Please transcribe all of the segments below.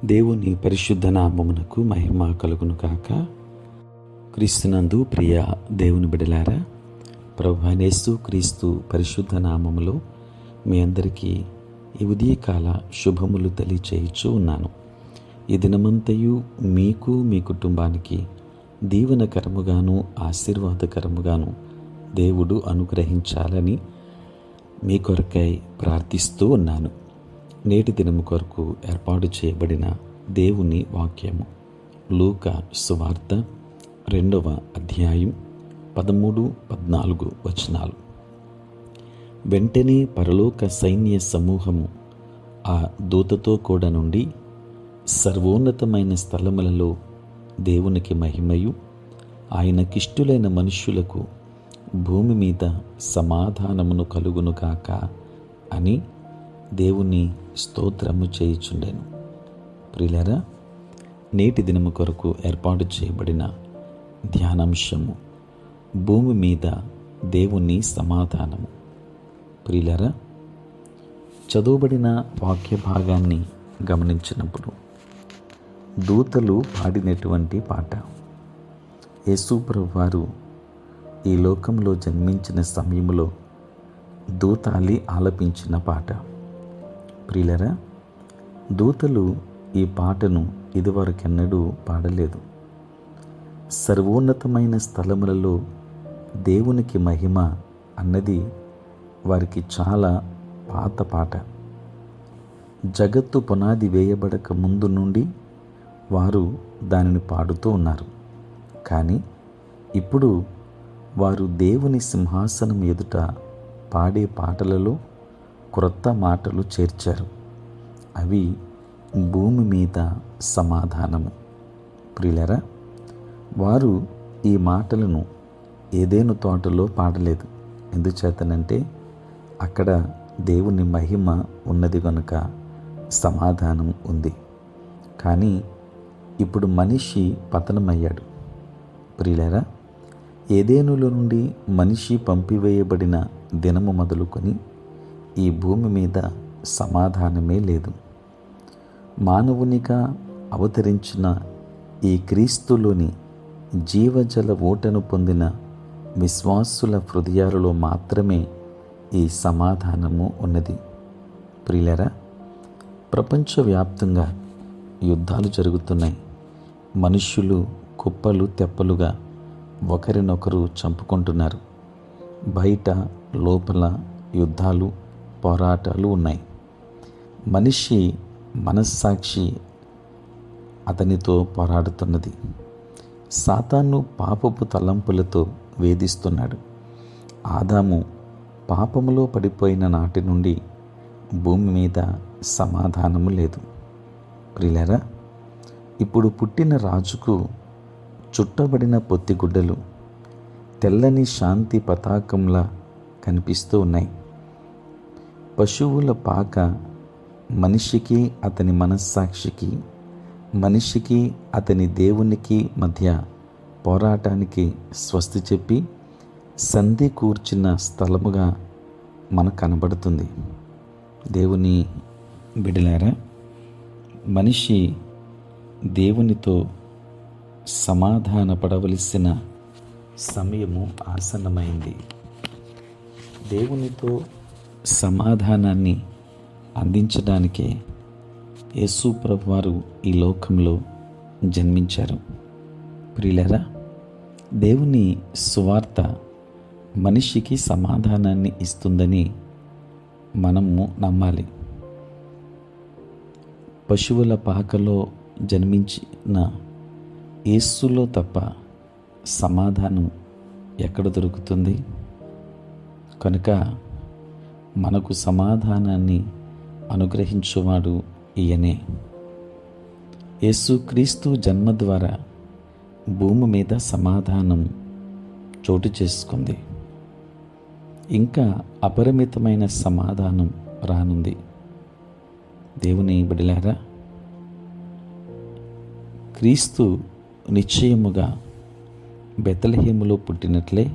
దేవుని పరిశుద్ధ నామమునకు మహిమ కలుగును కాక. క్రీస్తునందు ప్రియ దేవుని బిడలారా, ప్రభువైన యేసు క్రీస్తు పరిశుద్ధ నామములో మీ అందరికీ ఈ ఉదయకాల శుభములు తెలియచేయుచూ ఉన్నాను. ఈ దినమంతయు మీకు మీ కుటుంబానికి దీవెనకరముగాను ఆశీర్వాదకరముగాను దేవుడు అనుగ్రహించాలని మీ కొరకై ప్రార్థిస్తూ ఉన్నాను. నేటి దినము కొరకు ఏర్పాటు చేయబడిన దేవుని వాక్యము లూకా సువార్త 2వ అధ్యాయం 13-14 వచనాలు. వెంటనే పరలోక సైన్య సమూహము ఆ దూతతో కూడా నుండి సర్వోన్నతమైన స్థలములలో దేవునికి మహిమయు, ఆయనకిష్టులైన మనుష్యులకు భూమి మీద సమాధానమును కలుగునుగాక అని దేవుని స్తోత్రము చేయుచుండెను. ప్రియులారా, నేటి దినము కొరకు ఏర్పాటు చేయబడిన ధ్యానాంశము భూమి మీద దేవుని సమాధానము. ప్రియులారా, చదువుబడిన వాక్య భాగాన్ని గమనించినప్పుడు దూతలు పాడినటువంటి పాట, యేసు ప్రభువారు ఈ లోకంలో జన్మించిన సమయంలో దూతాలి ఆలపించిన పాట. ప్రియులరా, దూతలు ఈ పాటను ఇదివరకెన్నడూ పాడలేదు. సర్వోన్నతమైన స్థలములలో దేవునికి మహిమ అన్నది వారికి చాలా పాత పాట. జగత్తు పునాది వేయబడక ముందు నుండి వారు దానిని పాడుతూ ఉన్నారు. కానీ ఇప్పుడు వారు దేవుని సింహాసనం ఎదుట పాడే పాటలలో క్రొత్త మాటలు చేర్చారు. అవి భూమి మీద సమాధానము. ప్రియులరా, వారు ఈ మాటలను ఏదేను తోటలో పాడలేదు. ఎందుచేతనంటే అక్కడ దేవుని మహిమ ఉన్నది కనుక సమాధానం ఉంది. కానీ ఇప్పుడు మనిషి పతనమయ్యాడు. ప్రియులరా, ఏదేనులో నుండి మనిషి పంపివేయబడిన దినము మొదలుకొని ఈ భూమి మీద సమాధానమే లేదు. మానవునిగా అవతరించిన ఈ క్రీస్తులోని జీవజల ఓటను పొందిన విశ్వాసుల హృదయాలలో మాత్రమే ఈ సమాధానము ఉన్నది. ప్రియులరా, ప్రపంచవ్యాప్తంగా యుద్ధాలు జరుగుతున్నాయి. మనుష్యులు కుప్పలు తెప్పలుగా ఒకరినొకరు చంపుకుంటున్నారు. బయట లోపల యుద్ధాలు, పోరాటాలు ఉన్నాయి. మనిషి మనస్సాక్షి అతనితో పోరాడుతున్నది. సాతాను పాపపు తలంపులతో వేధిస్తున్నాడు. ఆదాము పాపములో పడిపోయిన నాటి నుండి భూమి మీద సమాధానము లేదు. ప్రియులారా, ఇప్పుడు పుట్టిన రాజుకు చుట్టబడిన పొత్తిగుడ్డలు తెల్లని శాంతి పతాకంలా కనిపిస్తూ ఉన్నాయి. పశువుల పాక మనిషికి అతని మనస్సాక్షికి, మనిషికి అతని దేవునికి మధ్య పోరాటానికి స్వస్తి చెప్పి సంధి కూర్చిన స్థలముగా మనకు కనబడుతుంది. దేవుని బిడలారా, మనిషి దేవునితో సమాధానపడవలసిన సమయము ఆసన్నమైంది. దేవునితో సమాధానాన్ని అందించడానికే యేసు ప్రభువారు ఈ లోకంలో జన్మించారు. ప్రియులారా, దేవుని సువార్త మనిషికి సమాధానాన్ని ఇస్తుందని మనము నమ్మాలి. పశువుల పాకలో జన్మించిన యేసులో తప్ప సమాధానం ఎక్కడ దొరుకుతుంది? కనుక మనకు సమాధానాన్ని అనుగ్రహించువాడు ఈయనే. యేసుక్రీస్తు జన్మ ద్వారా భూమి మీద సమాధానం చోటు చేసుకుంది. ఇంకా అపరిమితమైన సమాధానం రానుంది. దేవుని బిడ్డలారా, క్రీస్తు నిశ్చయముగా బెత్లెహేములో పుట్టినట్లే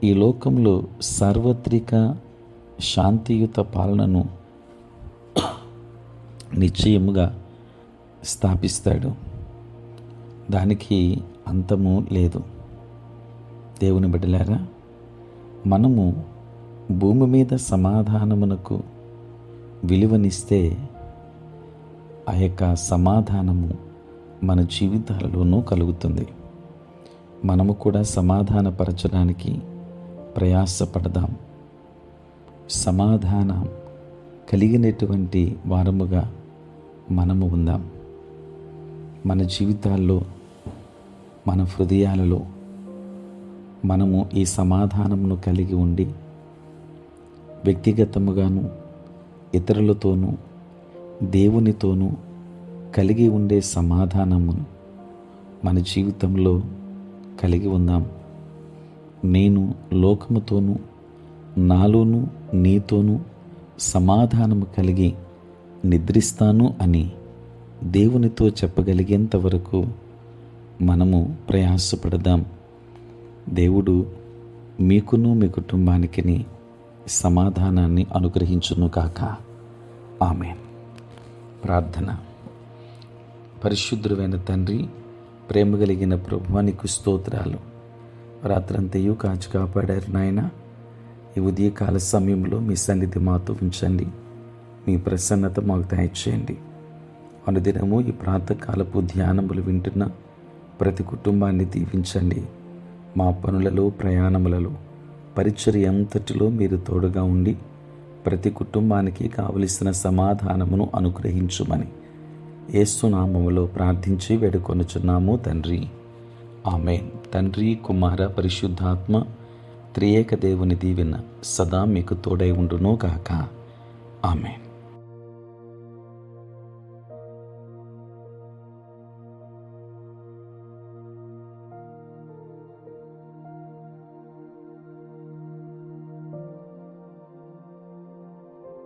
ఈ లోకంలో సార్వత్రిక శాంతియుత పాలనను నిశ్చయముగా స్థాపిస్తాడు. దానికి అంతము లేదు. దేవుని బిడ్డలారా, మనము భూమి మీద సమాధానమునకు విలువనిస్తే ఆ యొక్క సమాధానము మన జీవితాలలోనూ కలుగుతుంది. మనము కూడా సమాధానపరచడానికి ప్రయాసపడదాం. సమాధానం కలిగినటువంటి వారముగా మనము ఉందాం. మన జీవితాల్లో, మన హృదయాలలో మనము ఈ సమాధానమును కలిగి ఉండి వ్యక్తిగతముగాను, ఇతరులతోనూ, దేవునితోనూ కలిగి ఉండే సమాధానమును మన జీవితంలో కలిగి ఉందాం. నేను లోకముతోనూ, నాలోనూ, నీతోనూ సమాధానము కలిగి నిద్రిస్తాను అని దేవునితో చెప్పగలిగేంత వరకు మనము ప్రయాసపడదాం. దేవుడు మీకును మీ కుటుంబానికి సమాధానాన్ని అనుగ్రహించును కాక. ఆమేన్. ప్రార్థన. పరిశుద్ధుడైన తండ్రి, ప్రేమ కలిగిన ప్రభువా, నీకు స్తోత్రాలు. రాత్రంతయు కాచి కాపాడారు నాయన. ఈ ఉదయకాల సమయంలో మీ సన్నిధి మాతో ఉంచండి. మీ ప్రసన్నత మాకు దయచేయండి. అనుదినము ఈ ప్రాతకాలపు ధ్యానములు వింటున్న ప్రతి కుటుంబాన్ని దీవించండి. మా పనులలో, ప్రయాణములలో, పరిచర్య అంతటిలో మీరు తోడుగా ఉండి ప్రతి కుటుంబానికి కావలసిన సమాధానమును అనుగ్రహించుమని యేసు నామములో ప్రార్థించి వేడుకొనుచున్నాము తండ్రి. ఆమేన్. తండ్రి, కుమార, పరిశుద్ధాత్మ త్రియేక దేవుని దీవెన సదా మీకు తోడై ఉండును గాక. ఆమేన్.